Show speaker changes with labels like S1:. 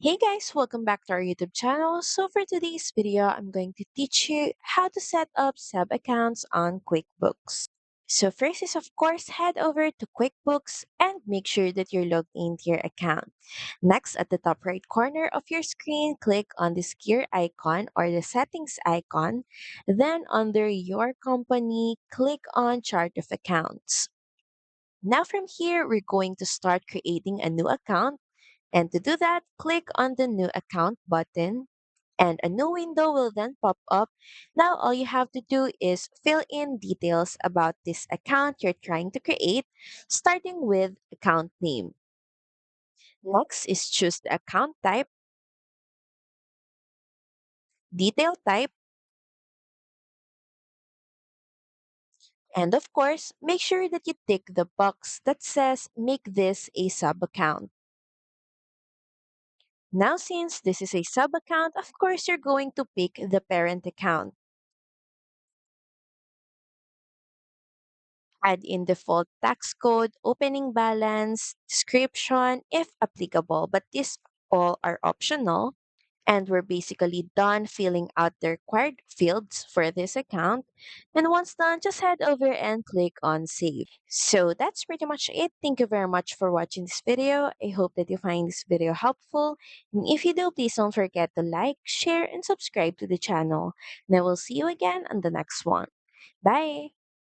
S1: Hey guys, welcome back to our YouTube channel. So for today's video, I'm going to teach you how to set up sub accounts on QuickBooks. So first is of course head over to QuickBooks and make sure that you're logged into your account. Next, at the top right corner of your screen, click on the gear icon or the settings icon. Then under your company, click on chart of accounts. Now from here, we're going to start creating a new account. And to do that, click on the new account button and a new window will then pop up. Now all you have to do is fill in details about this account you're trying to create, starting with account name. Next is choose the account type, detail type, and of course, make sure that you tick the box that says make this a sub account. Now, since this is a sub account, of course, you're going to pick the parent account. Add in default tax code, opening balance, description if applicable, but these all are optional. And we're basically done filling out the required fields for this account. And once done, just head over and click on save. So that's pretty much it. Thank you very much for watching this video. I hope that you find this video helpful. And if you do, please don't forget to like, share, and subscribe to the channel. And I will see you again on the next one. Bye!